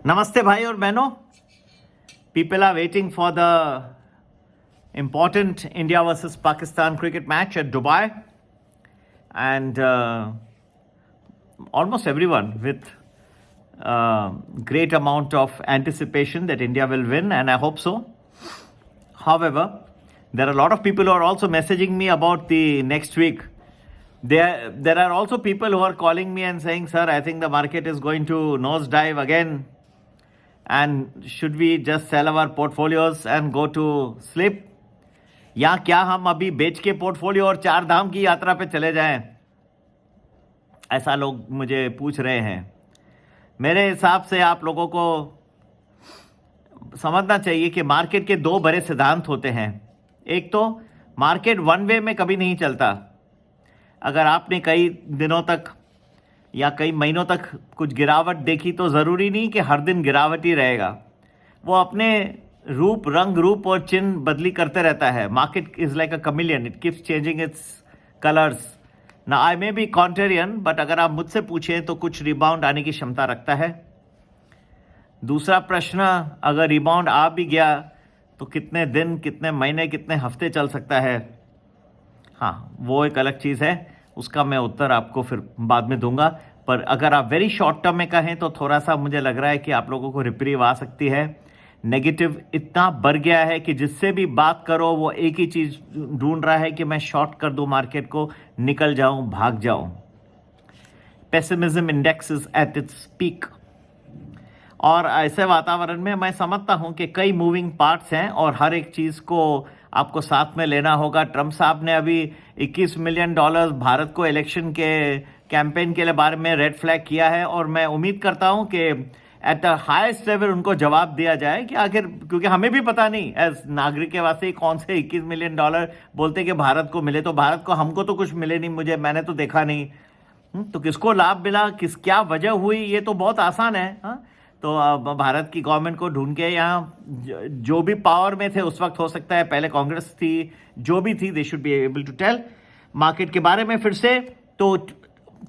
नमस्ते भाई और बहनों. People are waiting for the important India versus Pakistan cricket match at Dubai, and almost everyone with great amount of anticipation that India will win, and I hope so. However, there are a lot of people who are also messaging me about the next week. There are also people who are calling me and saying, sir, I think the market is going to nosedive again, and should we just sell our portfolios and go to sleep? या क्या हम अभी बेच के portfolio और चार धाम की यात्रा पे चले जाएं? ऐसा लोग मुझे पूछ रहे हैं. मेरे हिसाब से आप लोगों को समझना चाहिए कि मार्केट के दो बड़े सिद्धांत होते हैं. एक तो मार्केट वन वे में कभी नहीं चलता. अगर आपने कई दिनों तक या कई महीनों तक कुछ गिरावट देखी तो ज़रूरी नहीं कि हर दिन गिरावट ही रहेगा. वो अपने रूप, रंग रूप और चिन्ह बदली करते रहता है. Market is like a chameleon, it keeps changing it's colours. ना आई मे बी कॉन्ट्रेरियन, बट अगर आप मुझसे पूछें तो कुछ रिबाउंड आने की क्षमता रखता है. दूसरा प्रश्न, अगर रिबाउंड आ भी गया तो कितने दिन, कितने महीने, कितने हफ्ते चल सकता है? हाँ, वो एक अलग चीज़ है. उसका मैं उत्तर आपको फिर बाद में दूंगा. पर अगर आप वेरी शॉर्ट टर्म में कहें तो थोड़ा सा मुझे लग रहा है कि आप लोगों को रिप्रीव आ सकती है. नेगेटिव इतना बढ़ गया है कि जिससे भी बात करो वो एक ही चीज़ ढूंढ रहा है कि मैं शॉर्ट कर दूं मार्केट को, निकल जाऊं, भाग जाऊं. Pessimism index is at its peak. और ऐसे वातावरण में मैं समझता हूं कि कई मूविंग पार्ट्स हैं और हर एक चीज़ को आपको साथ में लेना होगा. ट्रंप साहब ने अभी $21 मिलियन भारत को इलेक्शन के कैंपेन के लिए बारे में रेड फ्लैग किया है, और मैं उम्मीद करता हूं कि एट द हाईएस्ट लेवल उनको जवाब दिया जाए कि आखिर, क्योंकि हमें भी पता नहीं एज नागरिक के वास्ते कौन से $21 मिलियन बोलते कि भारत को मिले. तो भारत को, हमको तो कुछ मिले नहीं, मैंने तो देखा नहीं. तो किसको लाभ मिला, क्या वजह हुई, ये तो बहुत आसान है. तो भारत की गवर्नमेंट को ढूंढ के यहाँ जो भी पावर में थे उस वक्त, हो सकता है पहले कांग्रेस थी, जो भी थी, they should be able to tell market के बारे में फिर से. तो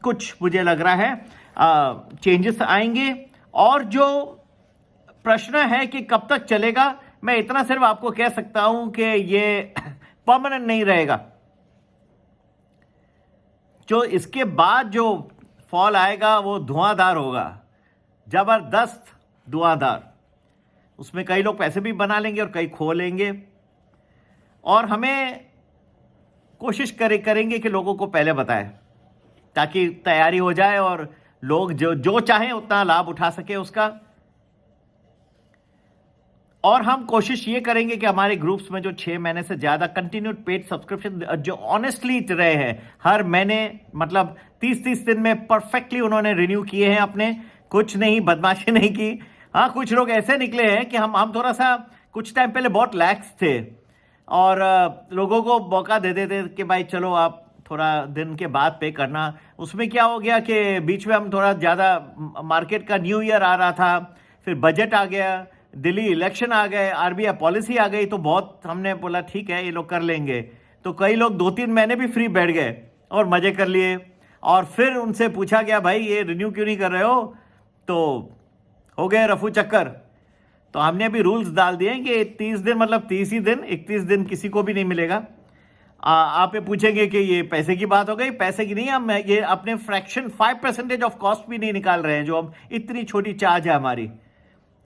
कुछ मुझे लग रहा है चेंजेस आएंगे. और जो प्रश्न है कि कब तक चलेगा, मैं इतना सिर्फ आपको कह सकता हूं कि ये परमानेंट नहीं रहेगा. जो इसके बाद जो फॉल आएगा वो धुआंधार होगा, जबरदस्त धुआंधार. उसमें कई लोग पैसे भी बना लेंगे और कई खो लेंगे. और हमें कोशिश करेंगे कि लोगों को पहले बताएं ताकि तैयारी हो जाए और लोग जो चाहें उतना लाभ उठा सके उसका. और हम कोशिश ये करेंगे कि हमारे ग्रुप्स में जो 6 महीने से ज़्यादा कंटिन्यूड पेड सब्सक्रिप्शन जो ऑनेस्टली रहे हैं, हर महीने मतलब 30-30 दिन में परफेक्टली उन्होंने रिन्यू किए हैं अपने, कुछ नहीं, बदमाशी नहीं की. हाँ, कुछ लोग ऐसे निकले हैं कि हम थोड़ा सा कुछ टाइम पहले बहुत लैक्स थे और लोगों को मौका दे देते कि भाई चलो आप थोड़ा दिन के बाद पे करना. उसमें क्या हो गया कि बीच में हम थोड़ा ज़्यादा, मार्केट का न्यू ईयर आ रहा था, फिर बजट आ गया, दिल्ली इलेक्शन आ गए, आरबीआई पॉलिसी आ गई, तो बहुत हमने बोला ठीक है ये लोग कर लेंगे. तो कई लोग 2-3 महीने भी फ्री बैठ गए और मज़े कर लिए. और फिर उनसे पूछा गया भाई ये रिन्यू क्यों नहीं कर रहे हो, तो हो गए रफू चक्कर. तो हमने अभी रूल्स डाल दिए कि 30 दिन मतलब 30 ही दिन, 31 दिन किसी को भी नहीं मिलेगा. आप ये पूछेंगे कि ये पैसे की बात हो गई. पैसे की नहीं, हम ये अपने फ्रैक्शन 5% ऑफ कॉस्ट भी नहीं निकाल रहे हैं, जो हम इतनी छोटी चार्ज है हमारी.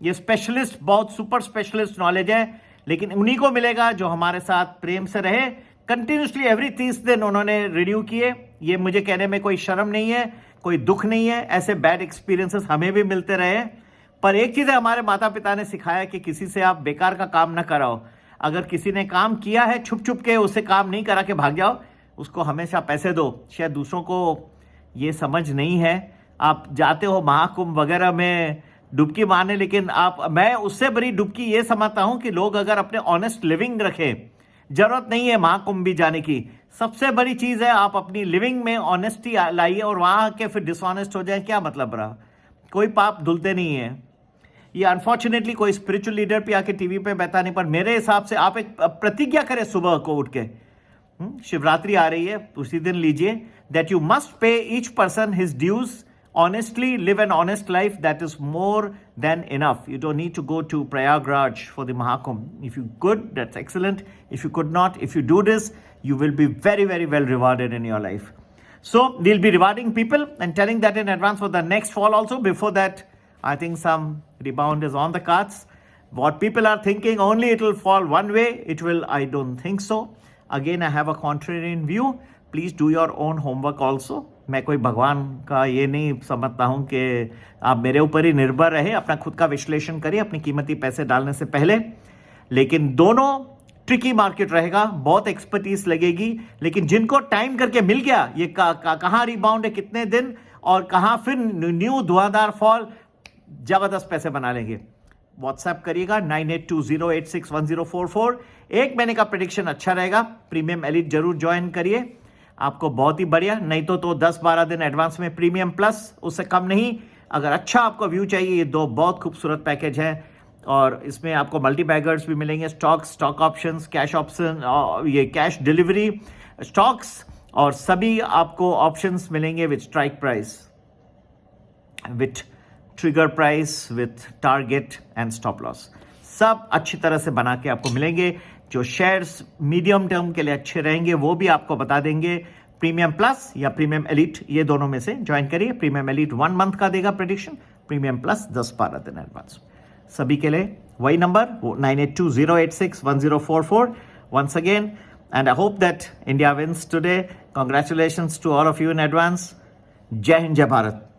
ये स्पेशलिस्ट, बहुत सुपर स्पेशलिस्ट नॉलेज है, लेकिन उन्हीं को मिलेगा जो हमारे साथ प्रेम से रहे. कंटिन्यूसली एवरी 30 दिन उन्होंने रिन्यू किए. ये मुझे कहने में कोई शर्म नहीं है, कोई दुख नहीं है. ऐसे बैड एक्सपीरियंसेस हमें भी मिलते रहे. पर एक चीज़ है, हमारे माता पिता ने सिखाया कि किसी से आप बेकार का काम न कराओ. अगर किसी ने काम किया है छुप छुप के, उसे काम नहीं करा के भाग जाओ, उसको हमेशा पैसे दो. शायद दूसरों को ये समझ नहीं है. आप जाते हो महाकुंभ वगैरह में डुबकी मारने, लेकिन मैं उससे बड़ी डुबकी ये समझता हूं कि लोग अगर अपने ऑनेस्ट लिविंग रखें, जरूरत नहीं है महाकुंभ भी जाने की. सबसे बड़ी चीज़ है आप अपनी लिविंग में ऑनेस्टी लाइए, और वहाँ के फिर डिसऑनेस्ट हो जाए, क्या मतलब रहा? कोई पाप धुलते नहीं है. ये अनफॉर्चुनेटली कोई स्पिरिचुअल लीडर पे आके टीवी पे बताने पर, मेरे हिसाब से आप एक प्रतिज्ञा करें सुबह को उठ के. शिवरात्रि आ रही है, उसी दिन लीजिए, that you must pay each person his dues honestly live an honest life, that is more than enough. You don't need to go to Prayagraj for the Mahakumbh. If you could, that's excellent. If you could not, if you do this, you will be very, very well rewarded in your life. So we'll be rewarding people and telling that in advance for the next fall also. Before that, I think some rebound is on the cards. What people are thinking only it will fall one way, it will, I don't think so. Again, I have a contrarian view. Please do your own homework also. मैं कोई भगवान का ये नहीं समझता हूँ कि आप मेरे ऊपर ही निर्भर रहे, अपना खुद का विश्लेषण करिए अपनी कीमती पैसे डालने से पहले. लेकिन दोनों ट्रिकी मार्केट रहेगा, बहुत एक्सपर्टीज लगेगी. लेकिन जिनको टाइम करके मिल गया ये कहाँ रिबाउंड है, कितने दिन और कहाँ फिर न्यू धुआंधार फॉल, जबरदस्त पैसे बना लेंगे. व्हाट्सएप करिएगा 9820861044. एक महीने का प्रेडिक्शन अच्छा रहेगा. प्रीमियम एलिट जरूर ज्वाइन करिए, आपको बहुत ही बढ़िया. नहीं तो 10-12 दिन एडवांस में प्रीमियम प्लस, उससे कम नहीं. अगर अच्छा आपको व्यू चाहिए, ये दो बहुत खूबसूरत पैकेज हैं और इसमें आपको मल्टी बैगर्स भी मिलेंगे, स्टॉक ऑप्शंस, कैश ऑप्शन, ये कैश डिलीवरी स्टॉक्स और सभी आपको ऑप्शंस मिलेंगे with strike price, with trigger price, with target and stop loss. सब अच्छी तरह से बना के आपको मिलेंगे. जो शेयर्स मीडियम टर्म के लिए अच्छे रहेंगे वो भी आपको बता देंगे. प्रीमियम प्लस या प्रीमियम एलिट, ये दोनों में से ज्वाइन करिए. प्रीमियम एलिट 1 मंथ का देगा प्रेडिक्शन, प्रीमियम प्लस 10-12 दिन एडवांस. सभी के लिए वही number 9820861044. Once again, and I hope that India wins today. Congratulations to all of you in advance. Jai Hind, जय भारत.